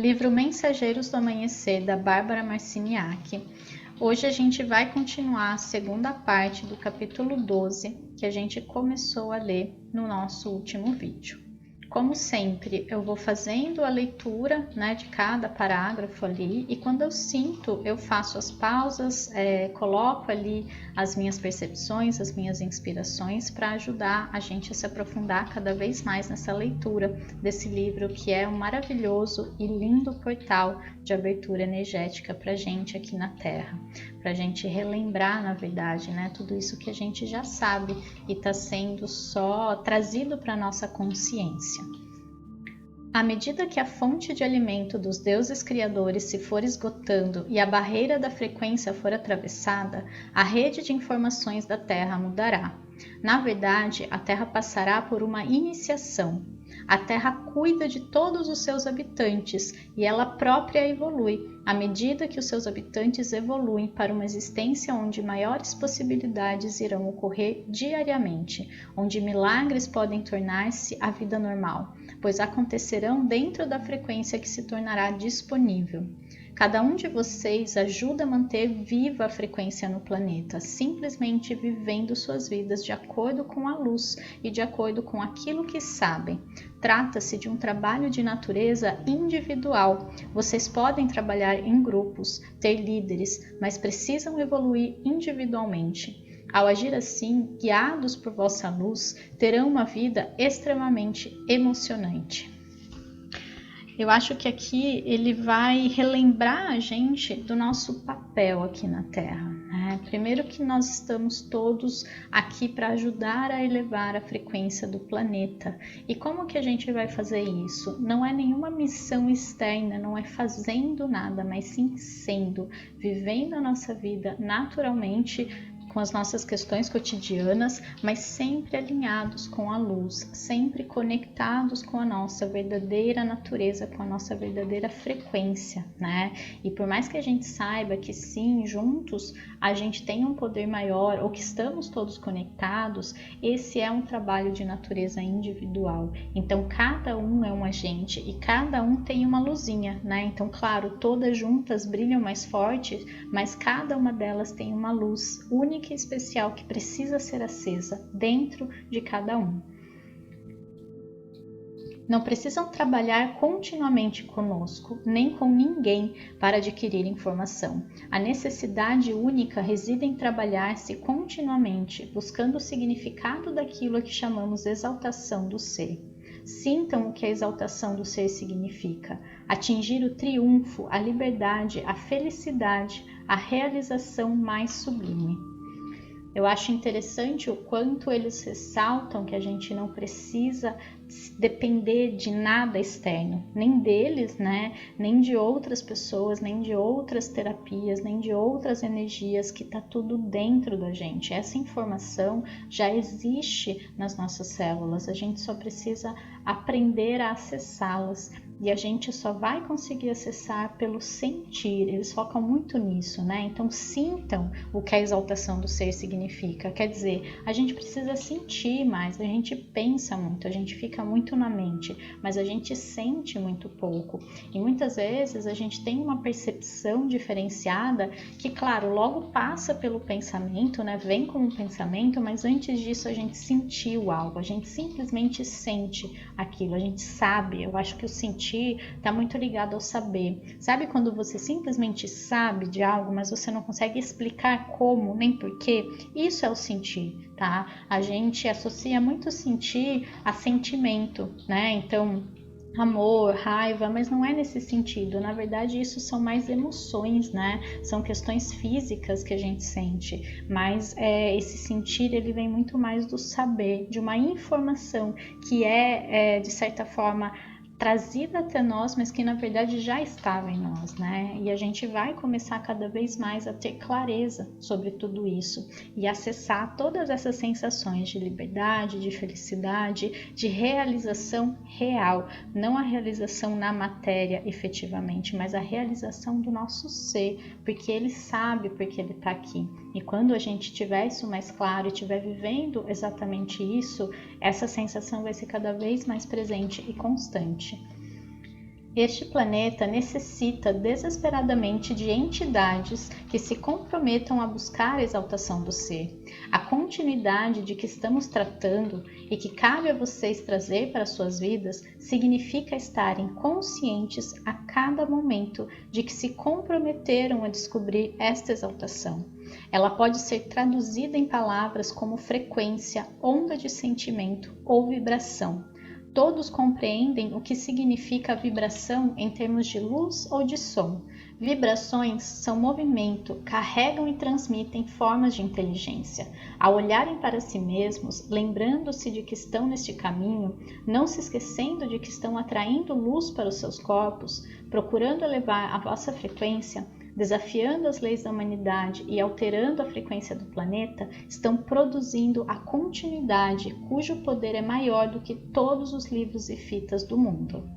Livro Mensageiros do Amanhecer, da Bárbara Marciniak. Hoje a gente vai continuar a segunda parte do capítulo 12, que a gente começou a ler no nosso último vídeo. Como sempre, eu vou fazendo a leitura, de cada parágrafo ali, e quando eu sinto, eu faço as pausas, coloco ali as minhas percepções, as minhas inspirações, para ajudar a gente a se aprofundar cada vez mais nessa leitura desse livro, que é um maravilhoso e lindo portal de abertura energética para a gente aqui na Terra, para a gente relembrar, na verdade, tudo isso que a gente já sabe e está sendo só trazido para a nossa consciência. À medida que a fonte de alimento dos deuses criadores se for esgotando e a barreira da frequência for atravessada, a rede de informações da Terra mudará. Na verdade, a Terra passará por uma iniciação. A Terra cuida de todos os seus habitantes e ela própria evolui, à medida que os seus habitantes evoluem para uma existência onde maiores possibilidades irão ocorrer diariamente, onde milagres podem tornar-se a vida normal, pois acontecerão dentro da frequência que se tornará disponível. Cada um de vocês ajuda a manter viva a frequência no planeta, simplesmente vivendo suas vidas de acordo com a luz e de acordo com aquilo que sabem. Trata-se de um trabalho de natureza individual. Vocês podem trabalhar em grupos, ter líderes, mas precisam evoluir individualmente. Ao agir assim, guiados por vossa luz, terão uma vida extremamente emocionante. Eu acho que aqui ele vai relembrar a gente do nosso papel aqui na Terra. Primeiro que nós estamos todos aqui para ajudar a elevar a frequência do planeta. E como que a gente vai fazer isso? Não é nenhuma missão externa, não é fazendo nada, mas sim sendo, vivendo a nossa vida naturalmente, com as nossas questões cotidianas, mas sempre alinhados com a luz, sempre conectados com a nossa verdadeira natureza, com a nossa verdadeira frequência, E por mais que a gente saiba que sim, juntos a gente tem um poder maior, ou que estamos todos conectados, esse é um trabalho de natureza individual. Então cada um é um agente e cada um tem uma luzinha, Então, claro, todas juntas brilham mais forte, mas cada uma delas tem uma luz única e especial que precisa ser acesa dentro de cada um. Não precisam trabalhar continuamente conosco, nem com ninguém, para adquirir informação. A necessidade única reside em trabalhar-se continuamente, buscando o significado daquilo a que chamamos exaltação do ser. Sintam o que a exaltação do ser significa: atingir o triunfo, a liberdade, a felicidade, a realização mais sublime. Eu acho interessante o quanto eles ressaltam que a gente não precisa depender de nada externo, nem deles, nem de outras pessoas, nem de outras terapias, nem de outras energias, que está tudo dentro da gente. Essa informação já existe nas nossas células, a gente só precisa aprender a acessá-las. E a gente só vai conseguir acessar pelo sentir. Eles focam muito nisso, Então sintam o que a exaltação do ser significa. Quer dizer, a gente precisa sentir mais, a gente pensa muito, a gente fica muito na mente, mas a gente sente muito pouco. E muitas vezes a gente tem uma percepção diferenciada que, claro, logo passa pelo pensamento, vem como um pensamento, mas antes disso a gente sentiu algo, a gente simplesmente sente aquilo, a gente sabe. Eu acho que o sentir está muito ligado ao saber. Sabe quando você simplesmente sabe de algo, mas você não consegue explicar como, nem porquê? Isso é o sentir, tá? A gente associa muito sentir a sentimento, Então, amor, raiva, mas não é nesse sentido. Na verdade, isso são mais emoções, São questões físicas que a gente sente, mas esse sentir, ele vem muito mais do saber, de uma informação que de certa forma, trazida até nós, mas que na verdade já estava em nós, E a gente vai começar cada vez mais a ter clareza sobre tudo isso e acessar todas essas sensações de liberdade, de felicidade, de realização real, não a realização na matéria efetivamente, mas a realização do nosso ser, porque ele sabe porque ele está aqui. E quando a gente tiver isso mais claro e estiver vivendo exatamente isso, essa sensação vai ser cada vez mais presente e constante. Este planeta necessita desesperadamente de entidades que se comprometam a buscar a exaltação do ser. A continuidade de que estamos tratando e que cabe a vocês trazer para suas vidas significa estarem conscientes a cada momento de que se comprometeram a descobrir esta exaltação. Ela pode ser traduzida em palavras como frequência, onda de sentimento ou vibração. Todos compreendem o que significa a vibração em termos de luz ou de som. Vibrações são movimento, carregam e transmitem formas de inteligência. Ao olharem para si mesmos, lembrando-se de que estão neste caminho, não se esquecendo de que estão atraindo luz para os seus corpos, procurando elevar a vossa frequência, desafiando as leis da humanidade e alterando a frequência do planeta, estão produzindo a continuidade cujo poder é maior do que todos os livros e fitas do mundo.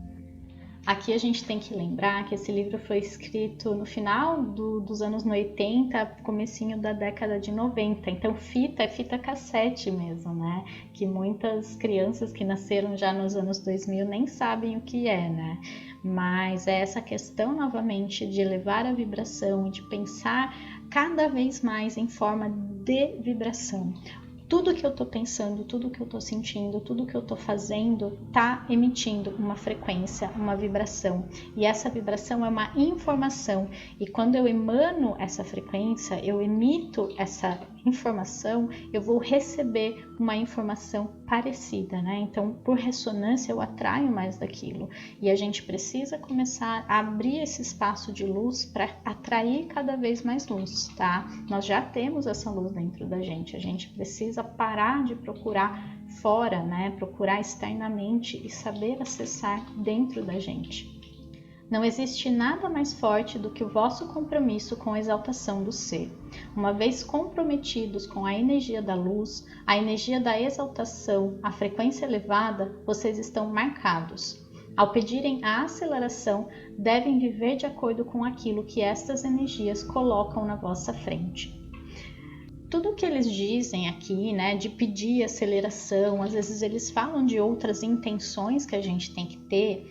Aqui a gente tem que lembrar que esse livro foi escrito no final dos anos 80, comecinho da década de 90, então fita é fita cassete mesmo, né? Que muitas crianças que nasceram já nos anos 2000 nem sabem o que é, né? Mas é essa questão novamente de elevar a vibração, de pensar cada vez mais em forma de vibração. Tudo que eu estou pensando, tudo que eu estou sentindo, tudo que eu estou fazendo está emitindo uma frequência, uma vibração. E essa vibração é uma informação. E quando eu emano essa frequência, eu emito essa informação, eu vou receber uma informação parecida, né? Então, por ressonância, eu atraio mais daquilo. E a gente precisa começar a abrir esse espaço de luz para atrair cada vez mais luz, tá? Nós já temos essa luz dentro da gente. A gente precisa parar de procurar fora, né? Procurar externamente e saber acessar dentro da gente. Não existe nada mais forte do que o vosso compromisso com a exaltação do ser. Uma vez comprometidos com a energia da luz, a energia da exaltação, a frequência elevada, vocês estão marcados. Ao pedirem a aceleração, devem viver de acordo com aquilo que estas energias colocam na vossa frente. Tudo que eles dizem aqui, né, de pedir aceleração, às vezes eles falam de outras intenções que a gente tem que ter,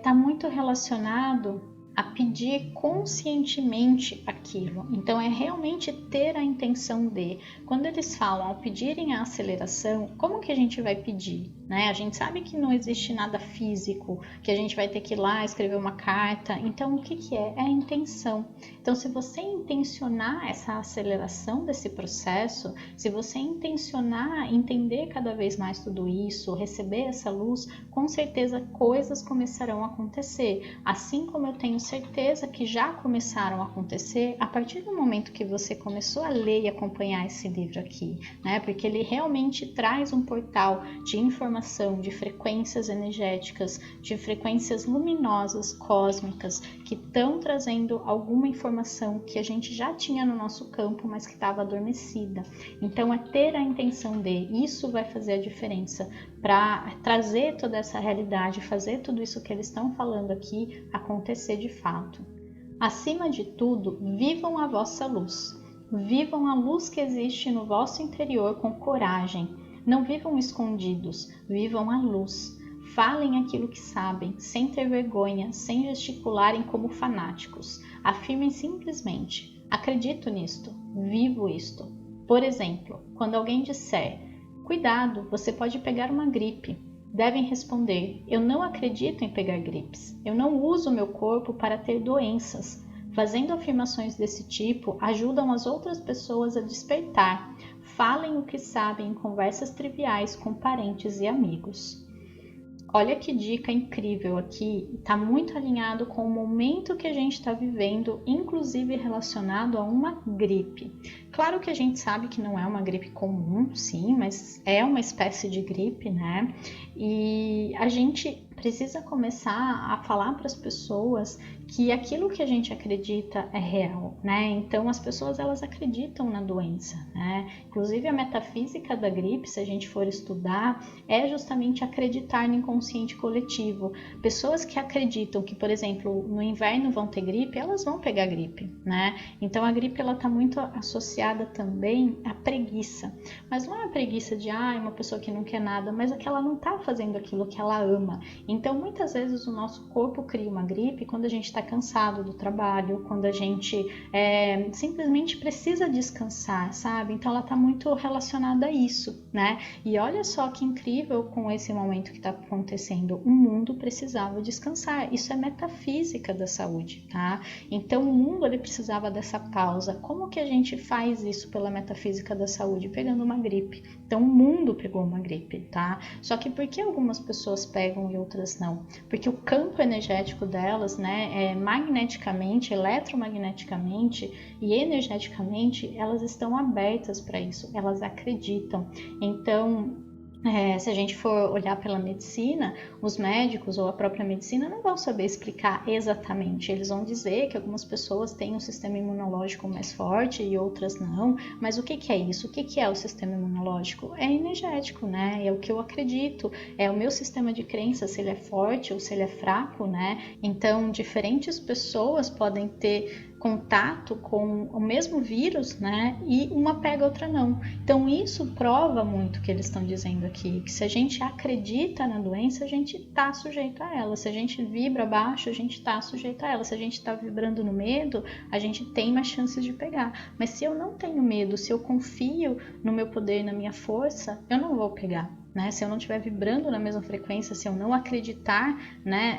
tá muito relacionado a pedir conscientemente aquilo. Então é realmente ter a intenção de. Quando eles falam ao pedirem a aceleração, como que a gente vai pedir? Né? A gente sabe que não existe nada físico, que a gente vai ter que ir lá escrever uma carta. Então o que é? É a intenção. Então se você intencionar essa aceleração desse processo, se você intencionar entender cada vez mais tudo isso, receber essa luz, com certeza coisas começarão a acontecer. Assim como eu tenho certeza que já começaram a acontecer a partir do momento que você começou a ler e acompanhar esse livro aqui, né? Porque ele realmente traz um portal de informação, de frequências energéticas, de frequências luminosas, cósmicas, que estão trazendo alguma informação que a gente já tinha no nosso campo, mas que estava adormecida. Então é ter a intenção de, isso vai fazer a diferença para trazer toda essa realidade, fazer tudo isso que eles estão falando aqui acontecer de fato. Acima de tudo, vivam a vossa luz. Vivam a luz que existe no vosso interior com coragem. Não vivam escondidos, vivam a luz. Falem aquilo que sabem, sem ter vergonha, sem gesticularem como fanáticos. Afirmem simplesmente: acredito nisto, vivo isto. Por exemplo, quando alguém disser: cuidado, você pode pegar uma gripe, devem responder: eu não acredito em pegar gripes. Eu não uso meu corpo para ter doenças. Fazendo afirmações desse tipo, ajudam as outras pessoas a despertar. Falem o que sabem em conversas triviais com parentes e amigos. Olha que dica incrível aqui, está muito alinhado com o momento que a gente está vivendo, inclusive relacionado a uma gripe. Claro que a gente sabe que não é uma gripe comum, sim, mas é uma espécie de gripe, né? E a gente precisa começar a falar para as pessoas que aquilo que a gente acredita é real, né? Então as pessoas elas acreditam na doença, né? Inclusive a metafísica da gripe, se a gente for estudar, é justamente acreditar no inconsciente coletivo. Pessoas que acreditam que, por exemplo, no inverno vão ter gripe, elas vão pegar gripe, né? Então a gripe ela está muito associada associada também à preguiça. Mas não é a preguiça de uma pessoa que não quer nada, mas é que ela não está fazendo aquilo que ela ama. Então, muitas vezes o nosso corpo cria uma gripe quando a gente está cansado do trabalho, quando a gente simplesmente precisa descansar, sabe? Então, ela está muito relacionada a isso, né? E olha só que incrível com esse momento que está acontecendo. O mundo precisava descansar. Isso é metafísica da saúde, tá? Então, o mundo ele precisava dessa pausa. Como que a gente faz isso pela metafísica da saúde? Pegando uma gripe. Então, o mundo pegou uma gripe, tá? Só que por que algumas pessoas pegam e outras não? Porque o campo energético delas, né, magneticamente, eletromagneticamente e energeticamente, elas estão abertas para isso, elas acreditam. Então, se a gente for olhar pela medicina, os médicos ou a própria medicina não vão saber explicar exatamente. Eles vão dizer que algumas pessoas têm um sistema imunológico mais forte e outras não. Mas o que é isso? O que é o sistema imunológico? É energético, né? É o que eu acredito. É o meu sistema de crença, se ele é forte ou se ele é fraco, né? Então, diferentes pessoas podem ter contato com o mesmo vírus, né? E uma pega, a outra não. Então, isso prova muito o que eles estão dizendo aqui, que se a gente acredita na doença, a gente está sujeito a ela. Se a gente vibra baixo, a gente está sujeito a ela. Se a gente está vibrando no medo, a gente tem mais chances de pegar. Mas se eu não tenho medo, se eu confio no meu poder e na minha força, eu não vou pegar. Né? Se eu não estiver vibrando na mesma frequência, se eu não acreditar, né,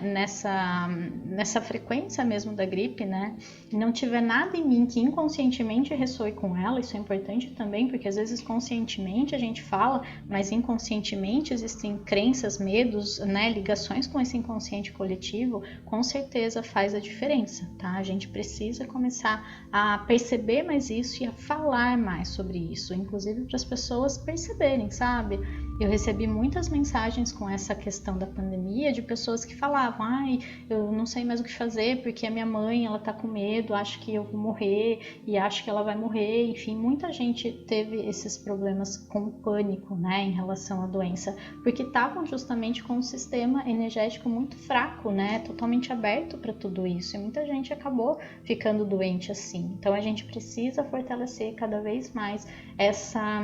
nessa frequência mesmo da gripe, né, e não tiver nada em mim que inconscientemente ressoe com ela, isso é importante também, porque às vezes conscientemente a gente fala, mas inconscientemente existem crenças, medos, né, ligações com esse inconsciente coletivo, com certeza faz a diferença, tá? A gente precisa começar a perceber mais isso e a falar mais sobre isso, inclusive para as pessoas perceberem, sabe? Eu recebi muitas mensagens com essa questão da pandemia de pessoas que falavam, eu não sei mais o que fazer porque a minha mãe, ela tá com medo, acha que eu vou morrer e acha que ela vai morrer. Enfim, muita gente teve esses problemas com pânico, né, em relação à doença, porque estavam justamente com um sistema energético muito fraco, né, totalmente aberto para tudo isso. E muita gente acabou ficando doente assim. Então a gente precisa fortalecer cada vez mais essa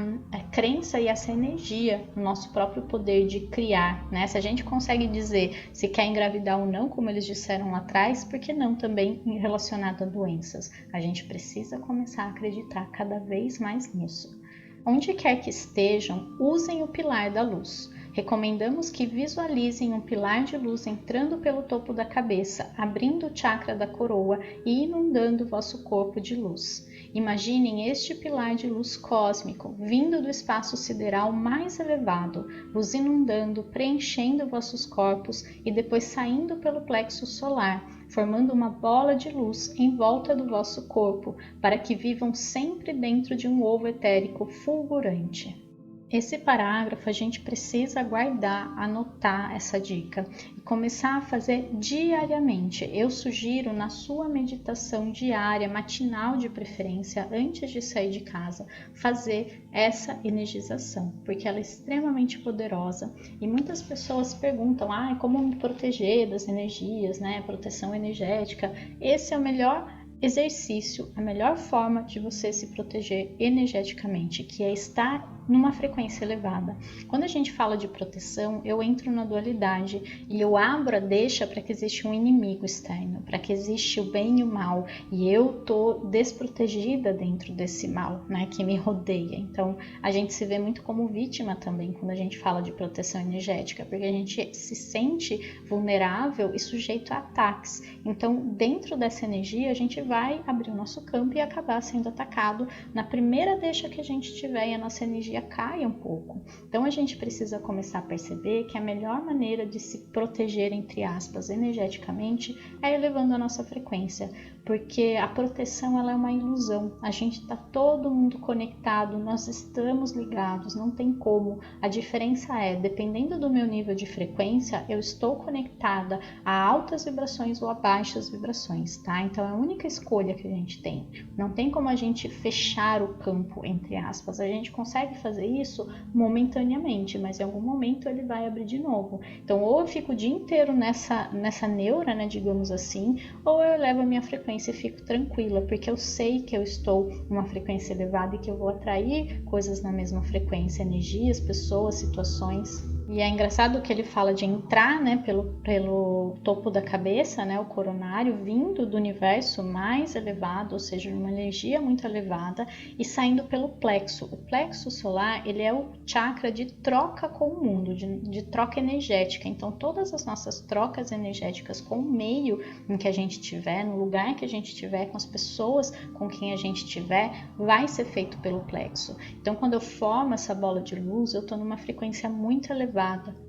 crença e essa energia no nosso próprio poder de criar, né? Se a gente consegue dizer se quer engravidar ou não, como eles disseram lá atrás, por que não também relacionado a doenças? A gente precisa começar a acreditar cada vez mais nisso. Onde quer que estejam, usem o pilar da luz. Recomendamos que visualizem um pilar de luz entrando pelo topo da cabeça, abrindo o chakra da coroa e inundando o vosso corpo de luz. Imaginem este pilar de luz cósmico vindo do espaço sideral mais elevado, vos inundando, preenchendo vossos corpos e depois saindo pelo plexo solar, formando uma bola de luz em volta do vosso corpo, para que vivam sempre dentro de um ovo etérico fulgurante. Esse parágrafo a gente precisa guardar, anotar essa dica e começar a fazer diariamente. Eu sugiro na sua meditação diária, matinal de preferência, antes de sair de casa, fazer essa energização, porque ela é extremamente poderosa e muitas pessoas perguntam, como me proteger das energias, né? Proteção energética. Esse é o melhor exercício, a melhor forma de você se proteger energeticamente, que é estar numa frequência elevada. Quando a gente fala de proteção, eu entro na dualidade e eu abro a deixa para que exista um inimigo externo, para que exista o bem e o mal, e eu tô desprotegida dentro desse mal, né, que me rodeia. Então, a gente se vê muito como vítima também quando a gente fala de proteção energética, porque a gente se sente vulnerável e sujeito a ataques. Então, dentro dessa energia, a gente vai abrir o nosso campo e acabar sendo atacado na primeira deixa que a gente tiver e a nossa energia cai um pouco. Então a gente precisa começar a perceber que a melhor maneira de se proteger, entre aspas, energeticamente é elevando a nossa frequência, porque a proteção ela é uma ilusão. A gente está todo mundo conectado, nós estamos ligados, não tem como. A diferença é, dependendo do meu nível de frequência, eu estou conectada a altas vibrações ou a baixas vibrações, tá? Então é a única escolha que a gente tem. Não tem como a gente fechar o campo, entre aspas. A gente consegue fazer isso momentaneamente, mas em algum momento ele vai abrir de novo. Então ou eu fico o dia inteiro nessa neura, né, digamos assim, ou eu elevo a minha frequência frequência e fico tranquila, porque eu sei que eu estou numa frequência elevada e que eu vou atrair coisas na mesma frequência, energias, pessoas, situações. E é engraçado que ele fala de entrar, né, pelo topo da cabeça, né, o coronário, vindo do universo mais elevado, ou seja, uma energia muito elevada, e saindo pelo plexo. O plexo solar, ele é o chakra de troca com o mundo, de troca energética. Então, todas as nossas trocas energéticas com o meio em que a gente estiver, no lugar que a gente estiver, com as pessoas com quem a gente estiver, vai ser feito pelo plexo. Então, quando eu formo essa bola de luz, eu estou numa frequência muito elevada,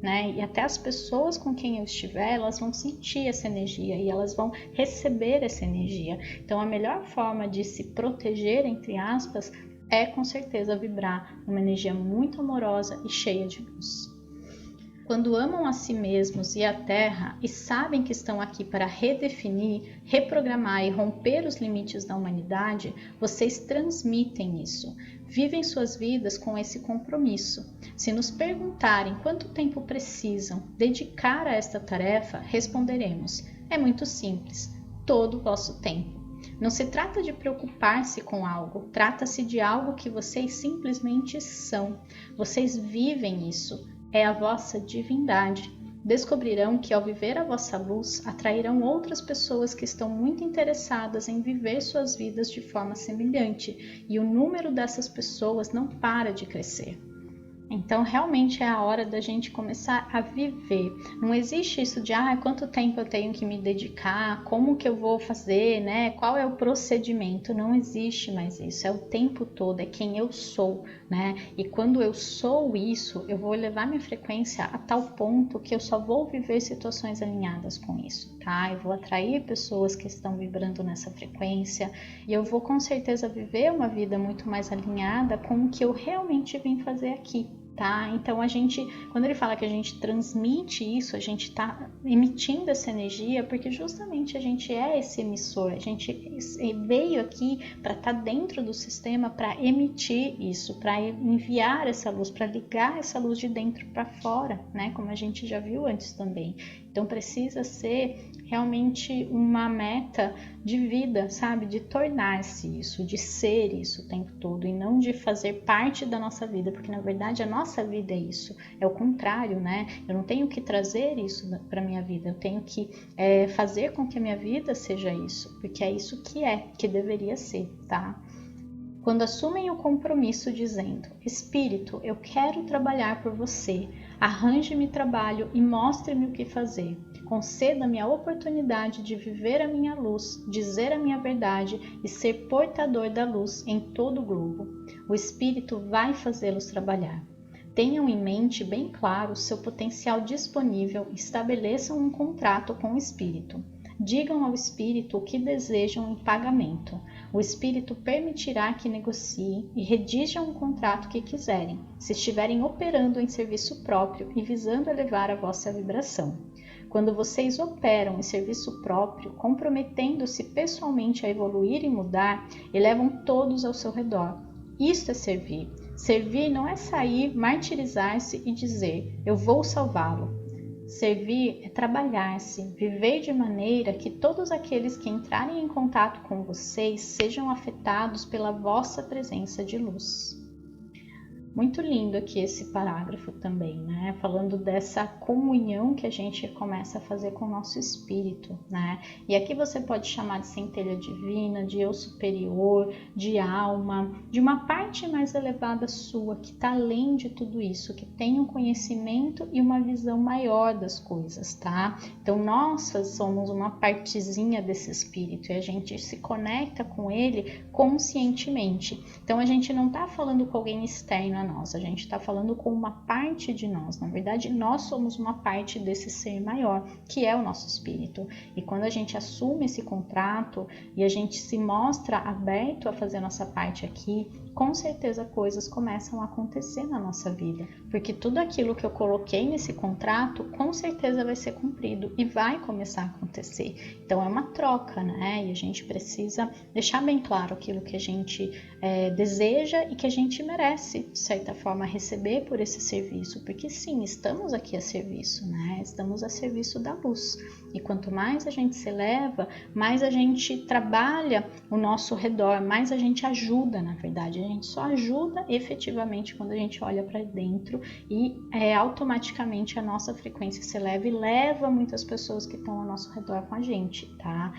né? E até as pessoas com quem eu estiver, elas vão sentir essa energia e elas vão receber essa energia. Então, a melhor forma de se proteger, entre aspas, é com certeza vibrar uma energia muito amorosa e cheia de luz. Quando amam a si mesmos e a Terra e sabem que estão aqui para redefinir, reprogramar e romper os limites da humanidade, vocês transmitem isso. Vivem suas vidas com esse compromisso. Se nos perguntarem quanto tempo precisam dedicar a esta tarefa, responderemos: é muito simples, todo o vosso tempo. Não se trata de preocupar-se com algo, trata-se de algo que vocês simplesmente são. Vocês vivem isso. É a vossa divindade. Descobrirão que ao viver a vossa luz, atrairão outras pessoas que estão muito interessadas em viver suas vidas de forma semelhante, e o número dessas pessoas não para de crescer. Então, realmente é a hora da gente começar a viver. Não existe isso de, quanto tempo eu tenho que me dedicar, como que eu vou fazer, né? Qual é o procedimento? Não existe mais isso. É o tempo todo, é quem eu sou, né? E quando eu sou isso, eu vou elevar minha frequência a tal ponto que eu só vou viver situações alinhadas com isso, tá? Eu vou atrair pessoas que estão vibrando nessa frequência e eu vou com certeza viver uma vida muito mais alinhada com o que eu realmente vim fazer aqui. Tá? Então quando ele fala que a gente transmite isso, a gente está emitindo essa energia, porque justamente a gente é esse emissor, a gente veio aqui para estar dentro do sistema, para emitir isso, para enviar essa luz, para ligar essa luz de dentro para fora, né? Como a gente já viu antes também. Então precisa ser realmente uma meta de vida, sabe? De tornar-se isso, de ser isso o tempo todo e não de fazer parte da nossa vida, porque na verdade a nossa vida é isso, é o contrário, né? Eu não tenho que trazer isso para minha vida, eu tenho que fazer com que a minha vida seja isso, porque é isso que deveria ser, tá? Quando assumem o compromisso dizendo: Espírito, eu quero trabalhar por você, arranje-me trabalho e mostre-me o que fazer. Conceda-me a oportunidade de viver a minha luz, dizer a minha verdade e ser portador da luz em todo o globo. O Espírito vai fazê-los trabalhar. Tenham em mente bem claro seu potencial disponível e estabeleçam um contrato com o Espírito. Digam ao Espírito o que desejam em pagamento. O Espírito permitirá que negociem e redijam um contrato que quiserem, se estiverem operando em serviço próprio e visando elevar a vossa vibração. Quando vocês operam em serviço próprio, comprometendo-se pessoalmente a evoluir e mudar, elevam todos ao seu redor. Isto é servir. Servir não é sair, martirizar-se e dizer: eu vou salvá-lo. Servir é trabalhar-se, viver de maneira que todos aqueles que entrarem em contato com vocês sejam afetados pela vossa presença de luz. Muito lindo aqui esse parágrafo também, né? Falando dessa comunhão que a gente começa a fazer com o nosso espírito, né? E aqui você pode chamar de centelha divina, de eu superior, de alma, de uma parte mais elevada sua, que está além de tudo isso, que tem um conhecimento e uma visão maior das coisas, tá? Então nós somos uma partezinha desse espírito e a gente se conecta com ele conscientemente. Então a gente não está falando com alguém externo a nós, a gente está falando com uma parte de nós. Na verdade, nós somos uma parte desse ser maior, que é o nosso espírito. E quando a gente assume esse contrato e a gente se mostra aberto a fazer a nossa parte aqui, com certeza coisas começam a acontecer na nossa vida, porque tudo aquilo que eu coloquei nesse contrato com certeza vai ser cumprido e vai começar a acontecer. Então é uma troca, né? E a gente precisa deixar bem claro aquilo que a gente deseja e que a gente merece, de certa forma, receber por esse serviço, porque sim, estamos aqui a serviço, né? Estamos a serviço da luz. E quanto mais a gente se eleva, mais a gente trabalha o nosso redor, mais a gente ajuda, na verdade. A gente só ajuda efetivamente quando a gente olha para dentro e automaticamente a nossa frequência se eleva e leva muitas pessoas que estão ao nosso redor com a gente, tá?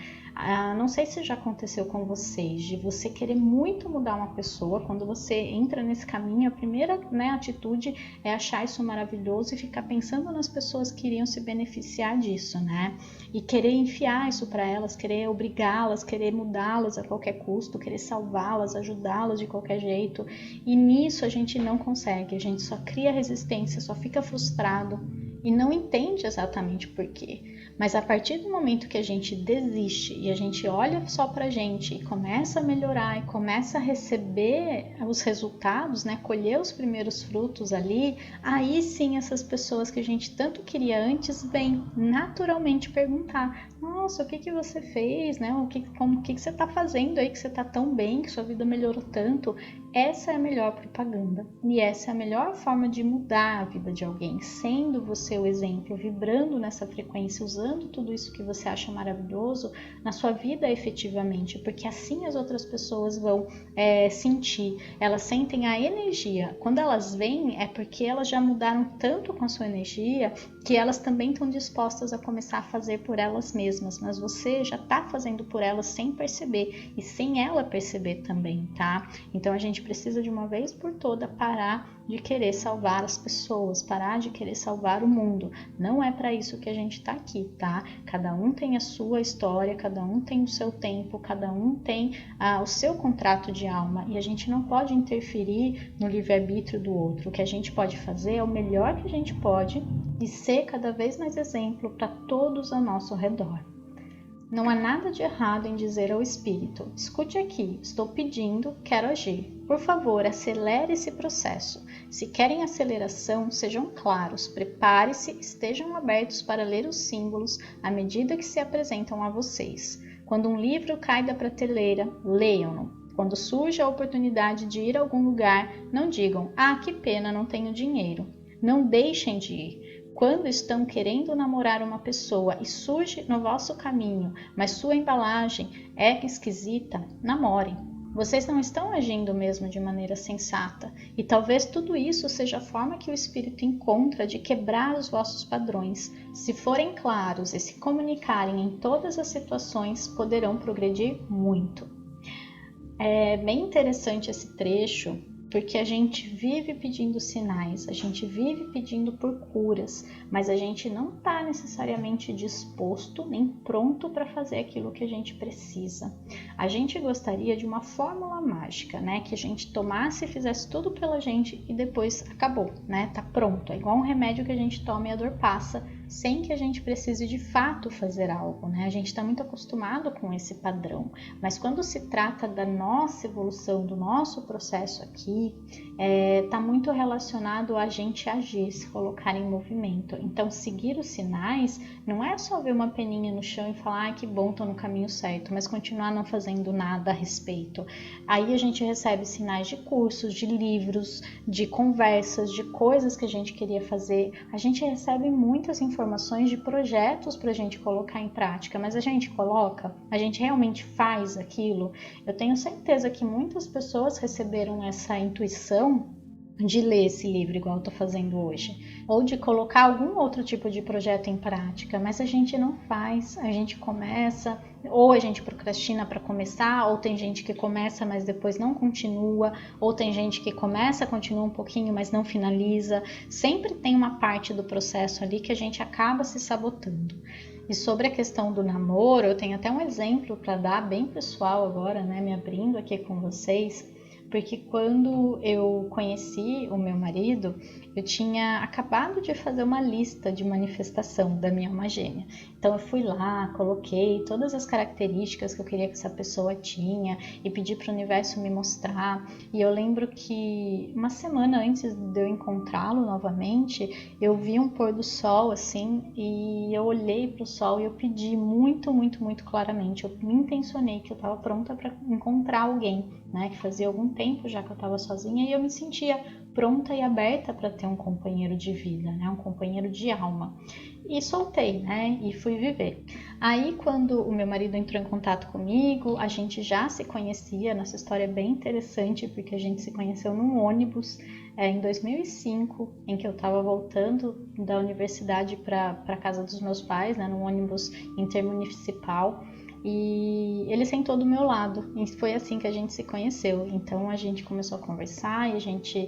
Não sei se já aconteceu com vocês, de você querer muito mudar uma pessoa. Quando você entra nesse caminho, a primeira, né, atitude é achar isso maravilhoso e ficar pensando nas pessoas que iriam se beneficiar disso, né? E querer enfiar isso para elas, querer obrigá-las, querer mudá-las a qualquer custo, querer salvá-las, ajudá-las de qualquer jeito. E nisso a gente não consegue, a gente só cria resistência, só fica frustrado e não entende exatamente por quê. Mas a partir do momento que a gente desiste e a gente olha só pra gente e começa a melhorar e começa a receber os resultados, né, colher os primeiros frutos ali, aí sim essas pessoas que a gente tanto queria antes vêm naturalmente perguntar: nossa, o que você fez, né? O que você tá fazendo aí que você tá tão bem, que sua vida melhorou tanto? Essa é a melhor propaganda e essa é a melhor forma de mudar a vida de alguém, sendo você o exemplo, vibrando nessa frequência, usando tudo isso que você acha maravilhoso na sua vida efetivamente, porque assim as outras pessoas vão sentir, elas sentem a energia. Quando elas vêm é porque elas já mudaram tanto com a sua energia que elas também estão dispostas a começar a fazer por elas mesmas, mas você já está fazendo por elas sem perceber e sem ela perceber também, tá? Então a gente precisa de uma vez por toda parar de querer salvar as pessoas, parar de querer salvar o mundo. Não é para isso que a gente está aqui, tá? Cada um tem a sua história, cada um tem o seu tempo, cada um tem o seu contrato de alma e a gente não pode interferir no livre-arbítrio do outro. O que a gente pode fazer é o melhor que a gente pode e ser cada vez mais exemplo para todos ao nosso redor. Não há nada de errado em dizer ao espírito: escute aqui, estou pedindo, quero agir. Por favor, acelere esse processo. Se querem aceleração, sejam claros, prepare-se, estejam abertos para ler os símbolos à medida que se apresentam a vocês. Quando um livro cai da prateleira, leiam-no. Quando surge a oportunidade de ir a algum lugar, não digam: ah, que pena, não tenho dinheiro. Não deixem de ir. Quando estão querendo namorar uma pessoa e surge no vosso caminho, mas sua embalagem é esquisita, namorem. Vocês não estão agindo mesmo de maneira sensata, e talvez tudo isso seja a forma que o espírito encontra de quebrar os vossos padrões. Se forem claros e se comunicarem em todas as situações, poderão progredir muito. É bem interessante esse trecho, porque a gente vive pedindo sinais, a gente vive pedindo por curas, mas a gente não está necessariamente disposto nem pronto para fazer aquilo que a gente precisa. A gente gostaria de uma fórmula mágica, né? Que a gente tomasse e fizesse tudo pela gente e depois acabou, né? Tá pronto. É igual um remédio que a gente toma e a dor passa, sem que a gente precise de fato fazer algo, né? A gente está muito acostumado com esse padrão, mas quando se trata da nossa evolução, do nosso processo aqui, está muito relacionado a gente agir, se colocar em movimento. Então, seguir os sinais não é só ver uma peninha no chão e falar: ah, que bom, estou no caminho certo, mas continuar não fazendo nada a respeito. Aí a gente recebe sinais de cursos, de livros, de conversas, de coisas que a gente queria fazer. A gente recebe muitas informações de projetos para a gente colocar em prática, mas a gente coloca? A gente realmente faz aquilo? Eu tenho certeza que muitas pessoas receberam essa intuição de ler esse livro igual eu estou fazendo hoje, ou de colocar algum outro tipo de projeto em prática, mas a gente não faz, a gente começa, ou a gente procrastina para começar, ou tem gente que começa mas depois não continua, ou tem gente que começa, continua um pouquinho mas não finaliza. Sempre tem uma parte do processo ali que a gente acaba se sabotando. E sobre a questão do namoro, eu tenho até um exemplo para dar bem pessoal agora, né, me abrindo aqui com vocês. porque quando eu conheci o meu marido, eu tinha acabado de fazer uma lista de manifestação da minha alma gêmea. Então eu fui lá, coloquei todas as características que eu queria que essa pessoa tinha e pedi para o universo me mostrar. E eu lembro que uma semana antes de eu encontrá-lo novamente, eu vi um pôr do sol assim e eu olhei para o sol e eu pedi muito, muito, muito claramente. Eu me intencionei que eu estava pronta para encontrar alguém, né? Que fazia algum tempo já que eu estava sozinha e eu me sentia pronta e aberta para ter um companheiro de vida, né? Um companheiro de alma. E soltei, né? E fui viver. Aí, quando o meu marido entrou em contato comigo, a gente já se conhecia. Nossa história é bem interessante, porque a gente se conheceu num ônibus em 2005, em que eu estava voltando da universidade para a casa dos meus pais, né? Num ônibus intermunicipal. E ele sentou do meu lado, e foi assim que a gente se conheceu. Então a gente começou a conversar e a gente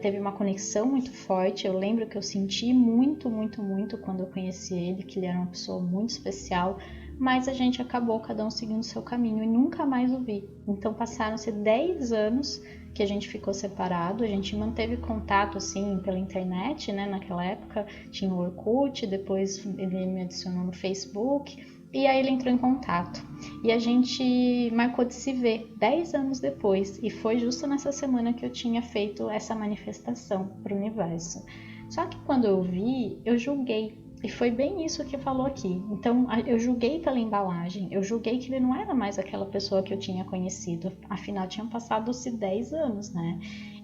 teve uma conexão muito forte. Eu lembro que eu senti muito, muito, muito quando eu conheci ele, que ele era uma pessoa muito especial, mas a gente acabou cada um seguindo seu caminho e nunca mais o vi. Então passaram-se 10 anos que a gente ficou separado, a gente manteve contato assim pela internet, né? Naquela época tinha o Orkut, depois ele me adicionou no Facebook. E aí ele entrou em contato e a gente marcou de se ver 10 anos depois, e foi justo nessa semana que eu tinha feito essa manifestação para o universo. Só que quando eu vi, eu julguei, e foi bem isso que falou aqui. Então eu julguei pela embalagem, eu julguei que ele não era mais aquela pessoa que eu tinha conhecido, afinal tinham passado-se 10 anos, né?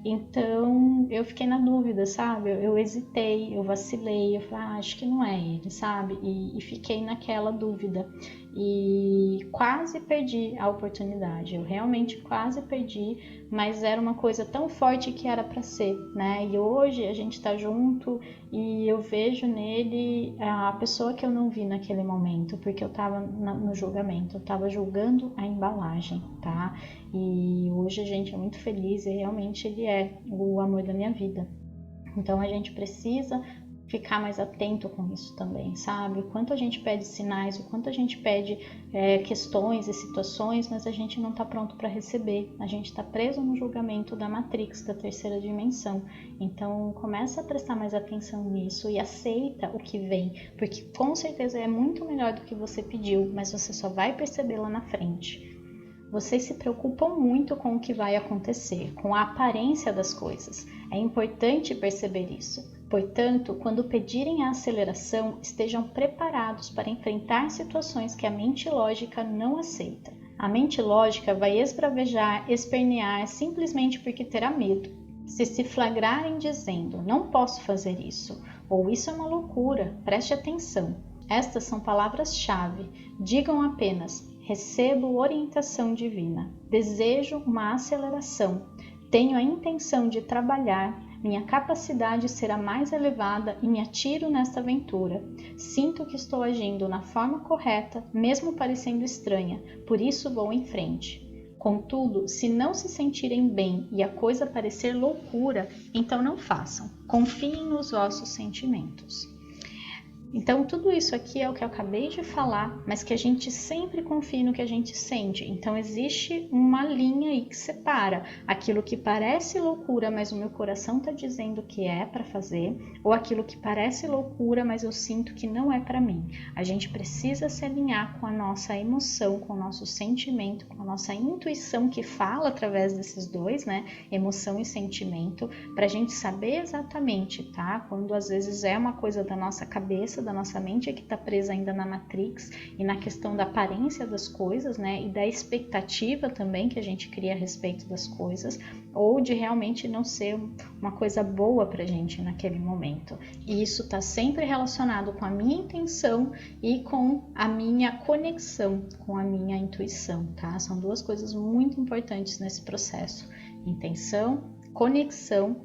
Então eu fiquei na dúvida, sabe? Eu hesitei, eu vacilei, eu falei, acho que não é ele, sabe? E fiquei naquela dúvida e quase perdi a oportunidade. Eu realmente quase perdi, mas era uma coisa tão forte que era para ser, né? E hoje a gente tá junto e eu vejo nele a pessoa que eu não vi naquele momento, porque eu tava no julgamento, eu tava julgando a embalagem, tá? E hoje a gente é muito feliz e realmente ele é o amor da minha vida. Então a gente precisa ficar mais atento com isso também, sabe? O quanto a gente pede sinais, o quanto a gente pede questões e situações, mas a gente não está pronto para receber. A gente está preso no julgamento da Matrix, da terceira dimensão. Então começa a prestar mais atenção nisso e aceita o que vem, porque com certeza é muito melhor do que você pediu, mas você só vai perceber lá na frente. Vocês se preocupam muito com o que vai acontecer, com a aparência das coisas. É importante perceber isso. Portanto, quando pedirem a aceleração, estejam preparados para enfrentar situações que a mente lógica não aceita. A mente lógica vai esbravejar, espernear simplesmente porque terá medo. Se flagrarem dizendo, não posso fazer isso, ou isso é uma loucura, preste atenção. Estas são palavras-chave. Digam apenas, recebo orientação divina, desejo uma aceleração, tenho a intenção de trabalhar, minha capacidade será mais elevada e me atiro nesta aventura. Sinto que estou agindo na forma correta, mesmo parecendo estranha, por isso vou em frente. Contudo, se não se sentirem bem e a coisa parecer loucura, então não façam. Confiem nos vossos sentimentos. Então tudo isso aqui é o que eu acabei de falar, mas que a gente sempre confia no que a gente sente. Então existe uma linha aí que separa aquilo que parece loucura, mas o meu coração está dizendo que é para fazer, ou aquilo que parece loucura, mas eu sinto que não é para mim. A gente precisa se alinhar com a nossa emoção, com o nosso sentimento, com a nossa intuição que fala através desses dois, né? Emoção e sentimento, para a gente saber exatamente, tá? Quando às vezes é uma coisa da nossa cabeça, da nossa mente que está presa ainda na Matrix e na questão da aparência das coisas, né, e da expectativa também que a gente cria a respeito das coisas, ou de realmente não ser uma coisa boa pra gente naquele momento. E isso está sempre relacionado com a minha intenção e com a minha conexão com a minha intuição, tá? São duas coisas muito importantes nesse processo: intenção, conexão,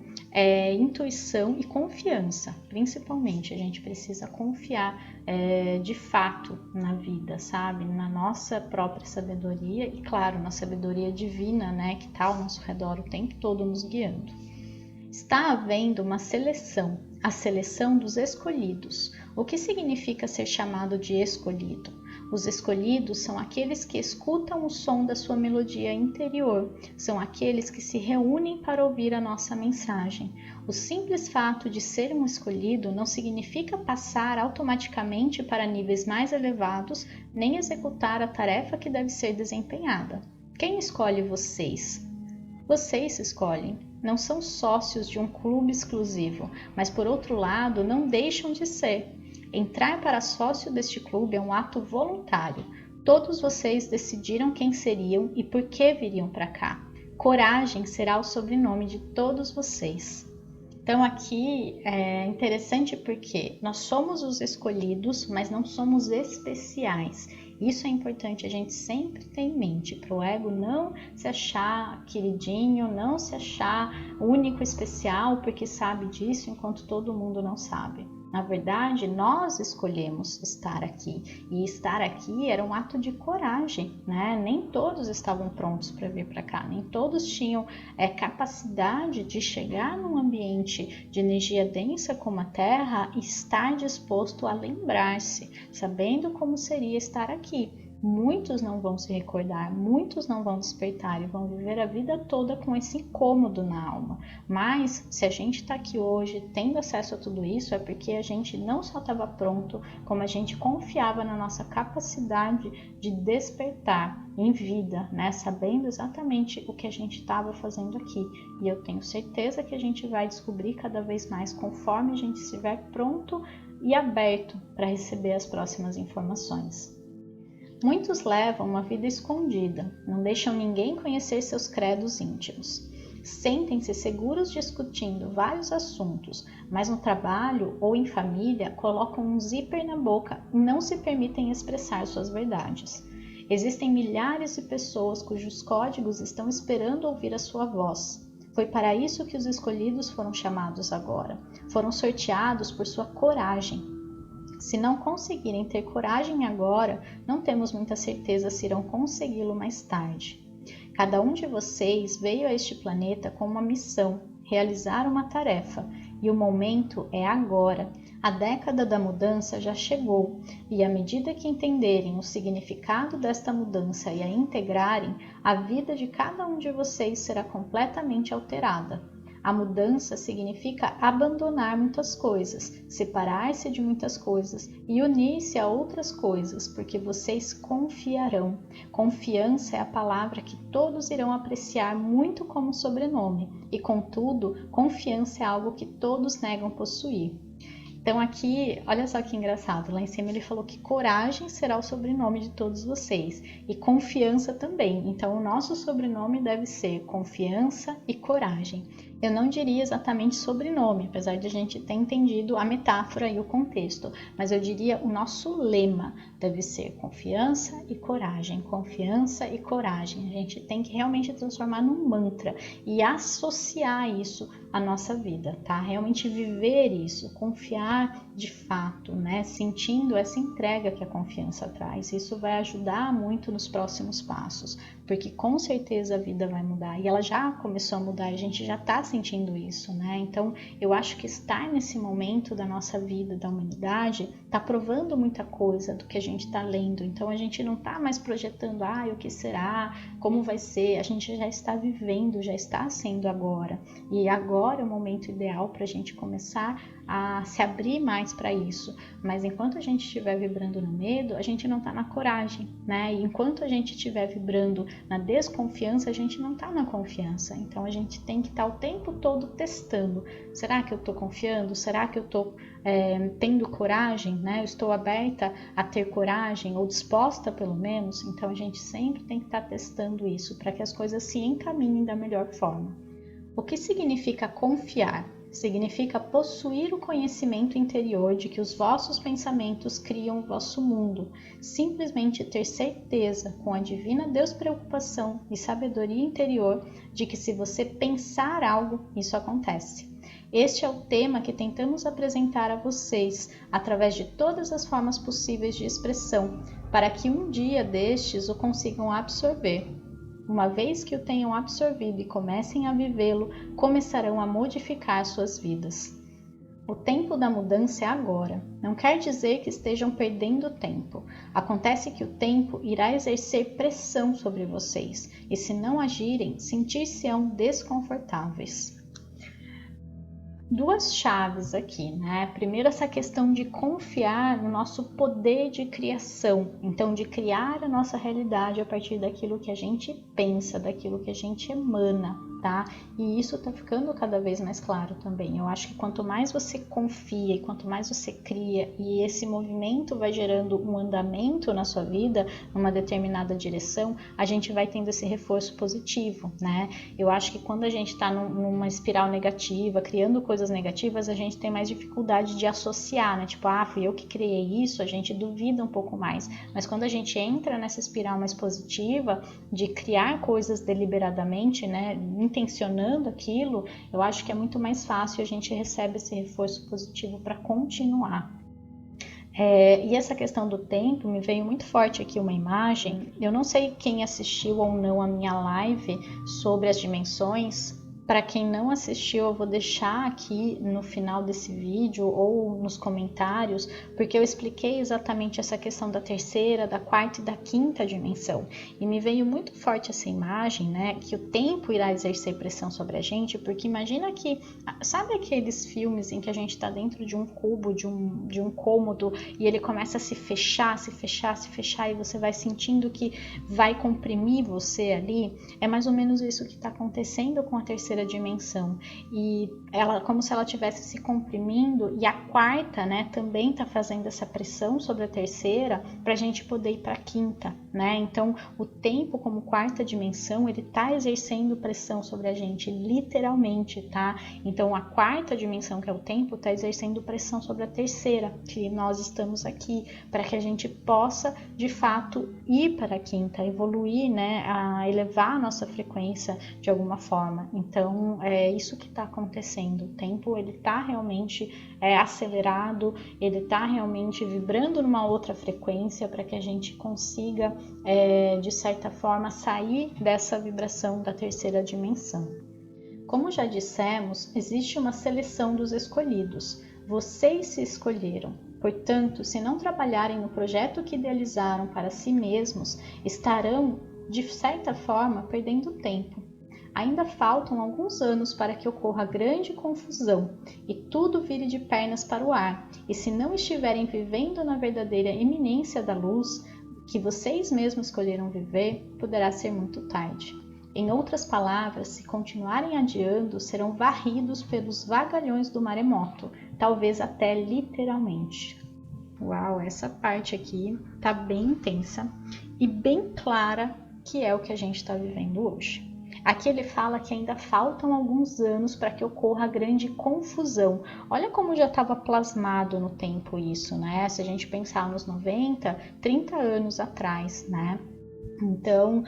intuição e confiança. Principalmente a gente precisa confiar de fato na vida, sabe? Na nossa própria sabedoria e, claro, na sabedoria divina, né? Que está ao nosso redor o tempo todo nos guiando. Está havendo uma seleção, a seleção dos escolhidos. O que significa ser chamado de escolhido? Os escolhidos são aqueles que escutam o som da sua melodia interior, são aqueles que se reúnem para ouvir a nossa mensagem. O simples fato de ser um escolhido não significa passar automaticamente para níveis mais elevados, nem executar a tarefa que deve ser desempenhada. Quem escolhe vocês? Vocês escolhem. Não são sócios de um clube exclusivo, mas por outro lado não deixam de ser. Entrar para sócio deste clube é um ato voluntário. Todos vocês decidiram quem seriam e por que viriam para cá. Coragem será o sobrenome de todos vocês. Então aqui é interessante porque nós somos os escolhidos, mas não somos especiais. Isso é importante a gente sempre ter em mente, para o ego não se achar queridinho, não se achar único, especial, porque sabe disso enquanto todo mundo não sabe. Na verdade, nós escolhemos estar aqui, e estar aqui era um ato de coragem, né? Nem todos estavam prontos para vir para cá, nem todos tinham capacidade de chegar num ambiente de energia densa como a Terra e estar disposto a lembrar-se, sabendo como seria estar aqui. Muitos não vão se recordar, muitos não vão despertar e vão viver a vida toda com esse incômodo na alma. Mas se a gente está aqui hoje tendo acesso a tudo isso, é porque a gente não só estava pronto, como a gente confiava na nossa capacidade de despertar em vida, né? Sabendo exatamente o que a gente estava fazendo aqui. E eu tenho certeza que a gente vai descobrir cada vez mais conforme a gente estiver pronto e aberto para receber as próximas informações. Muitos levam uma vida escondida, não deixam ninguém conhecer seus credos íntimos. Sentem-se seguros discutindo vários assuntos, mas no trabalho ou em família colocam um zíper na boca e não se permitem expressar suas verdades. Existem milhares de pessoas cujos códigos estão esperando ouvir a sua voz. Foi para isso que os escolhidos foram chamados agora. Foram sorteados por sua coragem. Se não conseguirem ter coragem agora, não temos muita certeza se irão consegui-lo mais tarde. Cada um de vocês veio a este planeta com uma missão, realizar uma tarefa, e o momento é agora. A década da mudança já chegou, e à medida que entenderem o significado desta mudança e a integrarem, a vida de cada um de vocês será completamente alterada. A mudança significa abandonar muitas coisas, separar-se de muitas coisas e unir-se a outras coisas, porque vocês confiarão. Confiança é a palavra que todos irão apreciar muito como sobrenome, e contudo, confiança é algo que todos negam possuir. Então aqui, olha só que engraçado, lá em cima ele falou que coragem será o sobrenome de todos vocês e confiança também. Então o nosso sobrenome deve ser confiança e coragem. Eu não diria exatamente sobrenome, apesar de a gente ter entendido a metáfora e o contexto, mas eu diria o nosso lema deve ser confiança e coragem, confiança e coragem. A gente tem que realmente transformar num mantra e associar isso à nossa vida, tá? Realmente viver isso, confiar de fato, né? Sentindo essa entrega que a confiança traz. Isso vai ajudar muito nos próximos passos, porque com certeza a vida vai mudar e ela já começou a mudar, a gente já está sentindo isso, né? Então eu acho que estar nesse momento da nossa vida, da humanidade, está provando muita coisa do que a gente está lendo. Então a gente não está mais projetando, o que será, como vai ser, a gente já está vivendo, já está sendo agora. E agora é o momento ideal para a gente começar a se abrir mais para isso, mas enquanto a gente estiver vibrando no medo, a gente não está na coragem, né? E enquanto a gente estiver vibrando na desconfiança, a gente não está na confiança. Então a gente tem que estar o tempo todo testando. Será que eu estou confiando? Será que eu estou tendo coragem, né? Eu estou aberta a ter coragem, ou disposta pelo menos? Então a gente sempre tem que estar testando isso para que as coisas se encaminhem da melhor forma. O que significa confiar? Significa possuir o conhecimento interior de que os vossos pensamentos criam o vosso mundo. Simplesmente ter certeza, com a divina despreocupação e sabedoria interior, de que se você pensar algo, isso acontece. Este é o tema que tentamos apresentar a vocês, através de todas as formas possíveis de expressão, para que um dia destes o consigam absorver. Uma vez que o tenham absorvido e comecem a vivê-lo, começarão a modificar suas vidas. O tempo da mudança é agora. Não quer dizer que estejam perdendo tempo. Acontece que o tempo irá exercer pressão sobre vocês e, se não agirem, sentir-se-ão desconfortáveis. Duas chaves aqui, né? Primeiro, essa questão de confiar no nosso poder de criação, então de criar a nossa realidade a partir daquilo que a gente pensa, daquilo que a gente emana, tá? E isso tá ficando cada vez mais claro também. Eu acho que quanto mais você confia e quanto mais você cria e esse movimento vai gerando um andamento na sua vida, numa determinada direção, a gente vai tendo esse reforço positivo, né? Eu acho que quando a gente tá numa espiral negativa, criando coisas negativas, a gente tem mais dificuldade de associar, né? Tipo, fui eu que criei isso, a gente duvida um pouco mais. Mas quando a gente entra nessa espiral mais positiva, de criar coisas deliberadamente, né? Intencionando aquilo, eu acho que é muito mais fácil e a gente recebe esse reforço positivo para continuar. E essa questão do tempo, me veio muito forte aqui uma imagem. Eu não sei quem assistiu ou não a minha live sobre as dimensões. Para quem não assistiu, eu vou deixar aqui no final desse vídeo ou nos comentários, porque eu expliquei exatamente essa questão da terceira, da quarta e da quinta dimensão. E me veio muito forte essa imagem, né, que o tempo irá exercer pressão sobre a gente, porque imagina que, sabe aqueles filmes em que a gente está dentro de um cubo, de um cômodo, e ele começa a se fechar, se fechar, se fechar, e você vai sentindo que vai comprimir você ali? É mais ou menos isso que está acontecendo com a terceira dimensão, e ela, como se ela estivesse se comprimindo, e a quarta, né, também está fazendo essa pressão sobre a terceira para a gente poder ir para a quinta, né? Então o tempo como quarta dimensão, ele está exercendo pressão sobre a gente, literalmente, tá? Então a quarta dimensão, que é o tempo, está exercendo pressão sobre a terceira, que nós estamos aqui, para que a gente possa de fato ir para a quinta, evoluir, né, a elevar a nossa frequência de alguma forma. Então é isso que está acontecendo. O tempo, ele está realmente acelerado, ele está realmente vibrando numa outra frequência para que a gente consiga, de certa forma, sair dessa vibração da terceira dimensão. Como já dissemos, existe uma seleção dos escolhidos. Vocês se escolheram. Portanto, se não trabalharem no projeto que idealizaram para si mesmos, estarão, de certa forma, perdendo tempo. Ainda faltam alguns anos para que ocorra grande confusão e tudo vire de pernas para o ar, e se não estiverem vivendo na verdadeira eminência da luz, que vocês mesmos escolheram viver, poderá ser muito tarde. Em outras palavras, se continuarem adiando, serão varridos pelos vagalhões do maremoto, talvez até literalmente. Uau, essa parte aqui tá bem intensa e bem clara que é o que a gente está vivendo hoje. Aqui ele fala que ainda faltam alguns anos para que ocorra grande confusão. Olha como já estava plasmado no tempo isso, né? Se a gente pensar nos 90, 30 anos atrás, né? Então,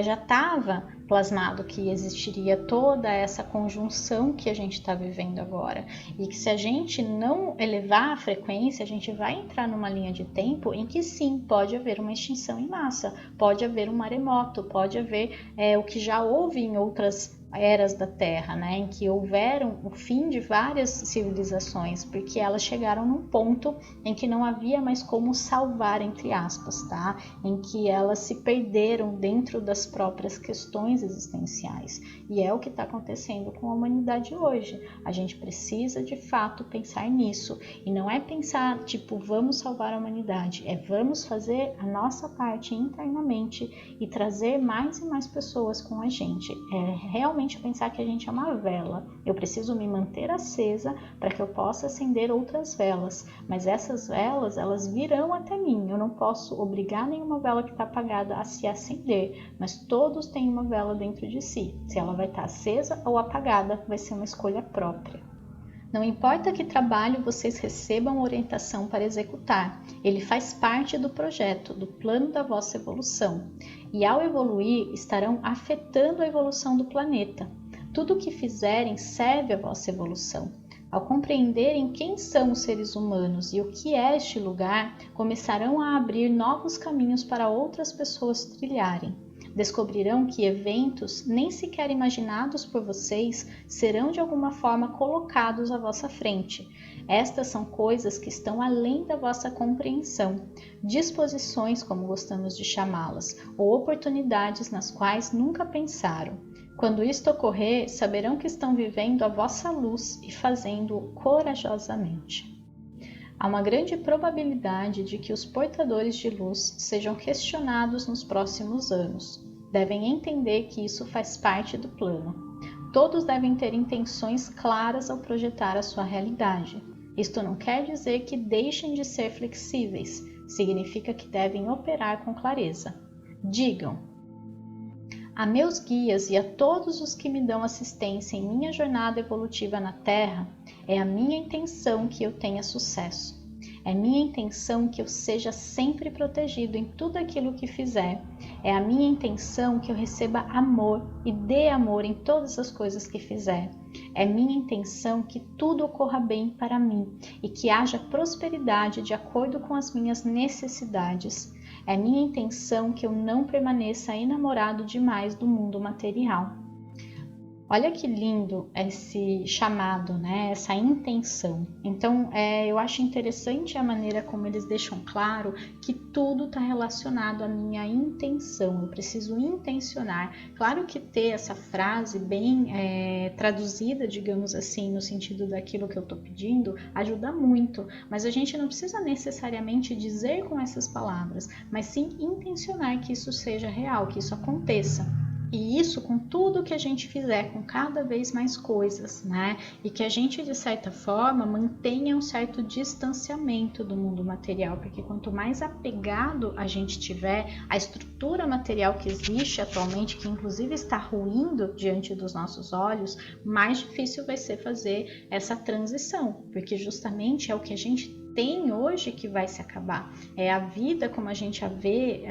já estava plasmado que existiria toda essa conjunção que a gente está vivendo agora. E que se a gente não elevar a frequência, a gente vai entrar numa linha de tempo em que sim, pode haver uma extinção em massa, pode haver um maremoto, pode haver o que já houve em outras eras da Terra, né, em que houveram o fim de várias civilizações, porque elas chegaram num ponto em que não havia mais como salvar, entre aspas, tá? Em que elas se perderam dentro das próprias questões existenciais. E é o que está acontecendo com a humanidade hoje. A gente precisa, de fato, pensar nisso. E não é pensar, tipo, vamos salvar a humanidade. É vamos fazer a nossa parte internamente e trazer mais e mais pessoas com a gente. É realmente pensar que a gente é uma vela. Eu preciso me manter acesa para que eu possa acender outras velas. Mas essas velas, elas virão até mim. Eu não posso obrigar nenhuma vela que está apagada a se acender. Mas todos têm uma vela dentro de si. Se ela vai estar acesa ou apagada, vai ser uma escolha própria. Não importa que trabalho vocês recebam orientação para executar, ele faz parte do projeto, do plano da vossa evolução. E ao evoluir, estarão afetando a evolução do planeta. Tudo o que fizerem serve à vossa evolução. Ao compreenderem quem são os seres humanos e o que é este lugar, começarão a abrir novos caminhos para outras pessoas trilharem. Descobrirão que eventos nem sequer imaginados por vocês serão de alguma forma colocados à vossa frente. Estas são coisas que estão além da vossa compreensão, disposições, como gostamos de chamá-las, ou oportunidades nas quais nunca pensaram. Quando isto ocorrer, saberão que estão vivendo a vossa luz e fazendo-o corajosamente. Há uma grande probabilidade de que os portadores de luz sejam questionados nos próximos anos. Devem entender que isso faz parte do plano. Todos devem ter intenções claras ao projetar a sua realidade. Isto não quer dizer que deixem de ser flexíveis, significa que devem operar com clareza. Digam: a meus guias e a todos os que me dão assistência em minha jornada evolutiva na Terra, é a minha intenção que eu tenha sucesso. É minha intenção que eu seja sempre protegido em tudo aquilo que fizer. É a minha intenção que eu receba amor e dê amor em todas as coisas que fizer. É minha intenção que tudo ocorra bem para mim e que haja prosperidade de acordo com as minhas necessidades. É minha intenção que eu não permaneça enamorado demais do mundo material. Olha que lindo esse chamado, né? Essa intenção. Então, eu acho interessante a maneira como eles deixam claro que tudo está relacionado à minha intenção. Eu preciso intencionar. Claro que ter essa frase bem traduzida, digamos assim, no sentido daquilo que eu estou pedindo, ajuda muito. Mas a gente não precisa necessariamente dizer com essas palavras, mas sim intencionar que isso seja real, que isso aconteça. E isso com tudo que a gente fizer, com cada vez mais coisas, né? E que a gente, de certa forma, mantenha um certo distanciamento do mundo material, porque quanto mais apegado a gente tiver à estrutura material que existe atualmente, que inclusive está ruindo diante dos nossos olhos, mais difícil vai ser fazer essa transição, porque justamente é o que a gente tem hoje que vai se acabar. É a vida como a gente a vê,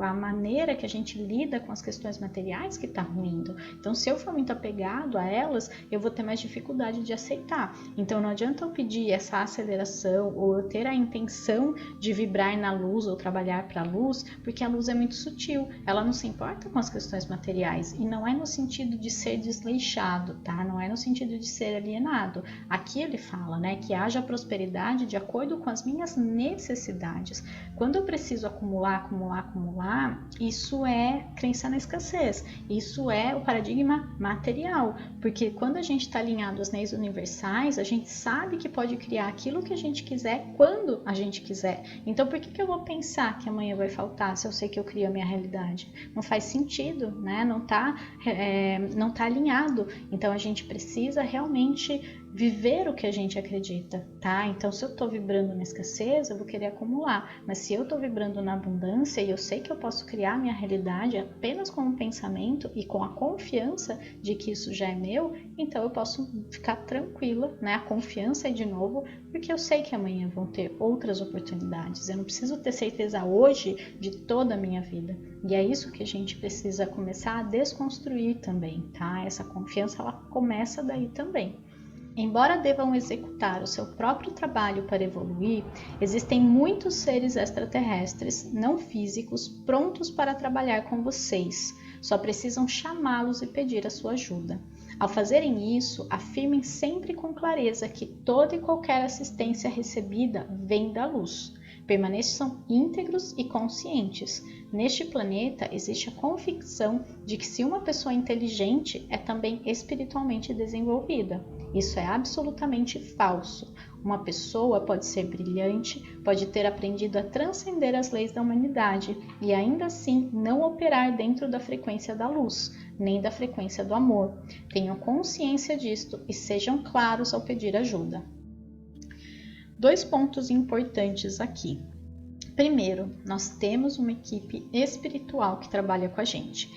a maneira que a gente lida com as questões materiais que está ruindo. Então, se eu for muito apegado a elas, eu vou ter mais dificuldade de aceitar. Então, não adianta eu pedir essa aceleração ou eu ter a intenção de vibrar na luz ou trabalhar para a luz, porque a luz é muito sutil. Ela não se importa com as questões materiais e não é no sentido de ser desleixado, tá? Não é no sentido de ser alienado. Aqui ele fala, né, que haja prosperidade de acordo com as minhas necessidades. Quando eu preciso acumular, isso é crença na escassez. Isso é o paradigma material, porque quando a gente está alinhado às leis universais, a gente sabe que pode criar aquilo que a gente quiser quando a gente quiser. Então, por que eu vou pensar que amanhã vai faltar se eu sei que eu crio a minha realidade? Não faz sentido, né? Não tá alinhado. Então, a gente precisa realmente viver o que a gente acredita, tá? Então, se eu tô vibrando na escassez, eu vou querer acumular. Mas se eu tô vibrando na abundância e eu sei que eu posso criar minha realidade apenas com um pensamento e com a confiança de que isso já é meu, então eu posso ficar tranquila, né? A confiança é de novo, porque eu sei que amanhã vão ter outras oportunidades. Eu não preciso ter certeza hoje de toda a minha vida. E é isso que a gente precisa começar a desconstruir também, tá? Essa confiança, ela começa daí também. Embora devam executar o seu próprio trabalho para evoluir, existem muitos seres extraterrestres não físicos prontos para trabalhar com vocês. Só precisam chamá-los e pedir a sua ajuda. Ao fazerem isso, afirmem sempre com clareza que toda e qualquer assistência recebida vem da luz. Permaneçam íntegros e conscientes. Neste planeta existe a convicção de que se uma pessoa é inteligente, é também espiritualmente desenvolvida. Isso é absolutamente falso. Uma pessoa pode ser brilhante, pode ter aprendido a transcender as leis da humanidade e ainda assim não operar dentro da frequência da luz, nem da frequência do amor. Tenham consciência disto e sejam claros ao pedir ajuda. 2 pontos importantes aqui. Primeiro, nós temos uma equipe espiritual que trabalha com a gente.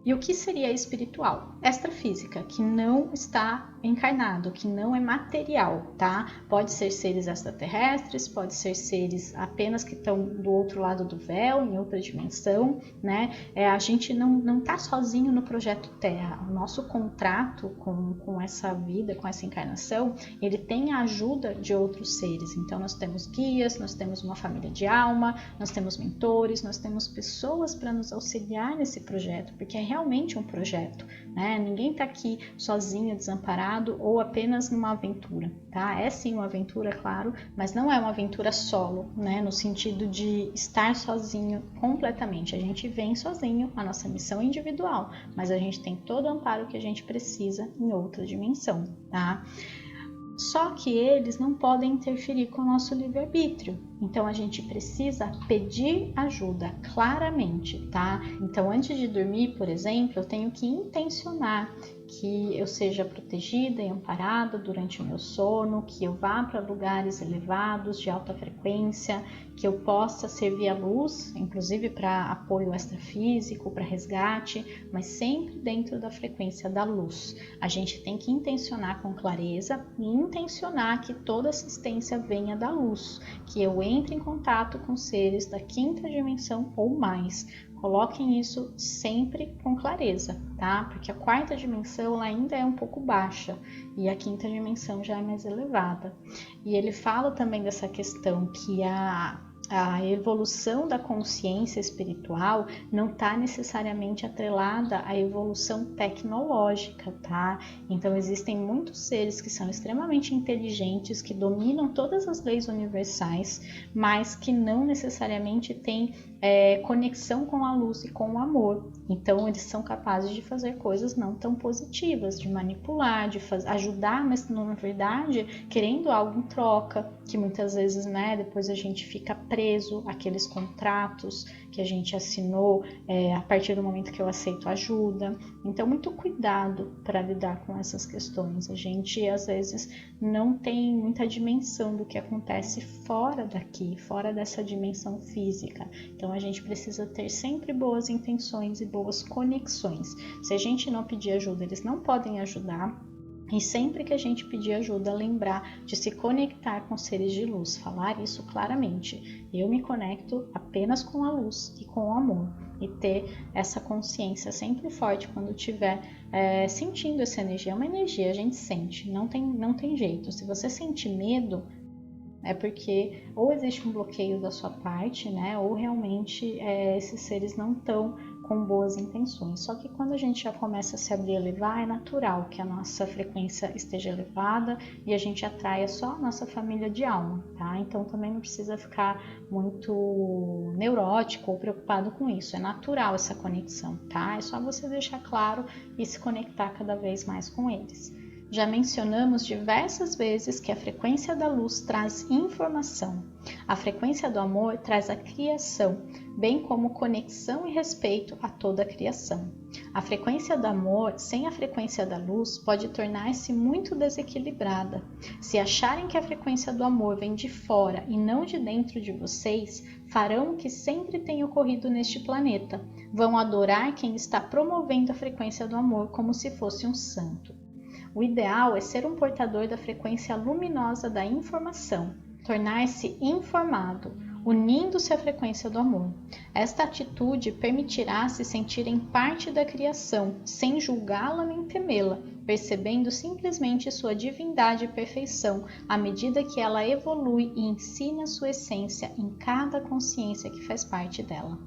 E o que seria espiritual? Extrafísica, que não está encarnado, que não é material, tá? Pode ser seres extraterrestres, pode ser seres apenas que estão do outro lado do véu, em outra dimensão, né? A gente não tá sozinho no projeto Terra. O nosso contrato com essa vida, com essa encarnação, ele tem a ajuda de outros seres. Então, nós temos guias, nós temos uma família de alma, nós temos mentores, nós temos pessoas para nos auxiliar nesse projeto, porque é realmente um projeto, né? Ninguém tá aqui sozinho, desamparado, acompanhado ou apenas numa aventura, tá? É sim uma aventura, claro, mas não é uma aventura solo, né? No sentido de estar sozinho completamente. A gente vem sozinho, a nossa missão é individual, mas a gente tem todo o amparo que a gente precisa em outra dimensão, tá? Só que eles não podem interferir com o nosso livre-arbítrio. Então a gente precisa pedir ajuda claramente, tá? Então antes de dormir, por exemplo, eu tenho que intencionar que eu seja protegida e amparada durante o meu sono, que eu vá para lugares elevados de alta frequência, que eu possa servir a luz, inclusive para apoio extrafísico, para resgate, mas sempre dentro da frequência da luz. A gente tem que intencionar com clareza e intencionar que toda assistência venha da luz, que eu entre em contato com seres da quinta dimensão ou mais. Coloquem isso sempre com clareza, tá? Porque a quarta dimensão ainda é um pouco baixa e a quinta dimensão já é mais elevada. E ele fala também dessa questão que a evolução da consciência espiritual não está necessariamente atrelada à evolução tecnológica, tá? Então existem muitos seres que são extremamente inteligentes, que dominam todas as leis universais, mas que não necessariamente têm conexão com a luz e com o amor. Então eles são capazes de fazer coisas não tão positivas, de manipular, de ajudar, mas na verdade querendo algo em troca, que muitas vezes, né, depois a gente fica preso àqueles contratos que a gente assinou a partir do momento que eu aceito ajuda. Então muito cuidado para lidar com essas questões. A gente às vezes não tem muita dimensão do que acontece fora daqui, fora dessa dimensão física. Então a gente precisa ter sempre boas intenções e boas conexões. Se a gente não pedir ajuda, eles não podem ajudar. E sempre que a gente pedir ajuda, lembrar de se conectar com seres de luz, falar isso claramente. Eu me conecto apenas com a luz e com o amor. E ter essa consciência sempre forte quando estiver sentindo essa energia. É uma energia, a gente sente, não tem jeito. Se você sente medo, é porque ou existe um bloqueio da sua parte, né? Ou realmente esses seres não estão com boas intenções. Só que quando a gente já começa a se abrir a elevar, é natural que a nossa frequência esteja elevada e a gente atraia só a nossa família de alma, tá? Então também não precisa ficar muito neurótico ou preocupado com isso. É natural essa conexão, tá? É só você deixar claro e se conectar cada vez mais com eles. Já mencionamos diversas vezes que a frequência da luz traz informação. A frequência do amor traz a criação, bem como conexão e respeito a toda a criação. A frequência do amor, sem a frequência da luz, pode tornar-se muito desequilibrada. Se acharem que a frequência do amor vem de fora e não de dentro de vocês, farão o que sempre tem ocorrido neste planeta. Vão adorar quem está promovendo a frequência do amor como se fosse um santo. O ideal é ser um portador da frequência luminosa da informação, tornar-se informado, unindo-se à frequência do amor. Esta atitude permitirá se sentirem parte da criação, sem julgá-la nem temê-la, percebendo simplesmente sua divindade e perfeição à medida que ela evolui e ensina sua essência em cada consciência que faz parte dela.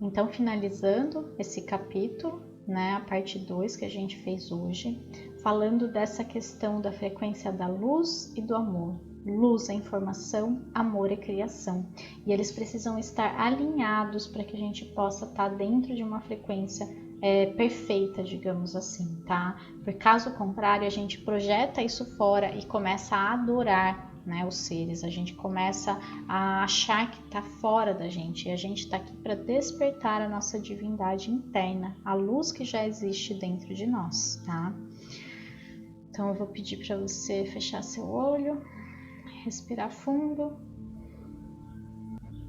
Então, finalizando esse capítulo, né, a parte 2 que a gente fez hoje, falando dessa questão da frequência da luz e do amor. Luz é informação, amor é criação. E eles precisam estar alinhados para que a gente possa estar dentro de uma frequência perfeita, digamos assim, tá? Por caso contrário, a gente projeta isso fora e começa a adorar, né, os seres. A gente começa a achar que está fora da gente. E a gente está aqui para despertar a nossa divindade interna, a luz que já existe dentro de nós, tá? Então eu vou pedir para você fechar seu olho, respirar fundo,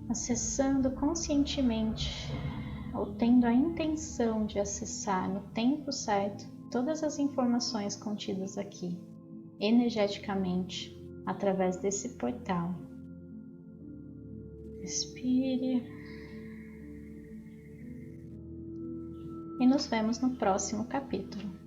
acessando conscientemente ou tendo a intenção de acessar no tempo certo todas as informações contidas aqui, energeticamente, através desse portal. Respire e nos vemos no próximo capítulo.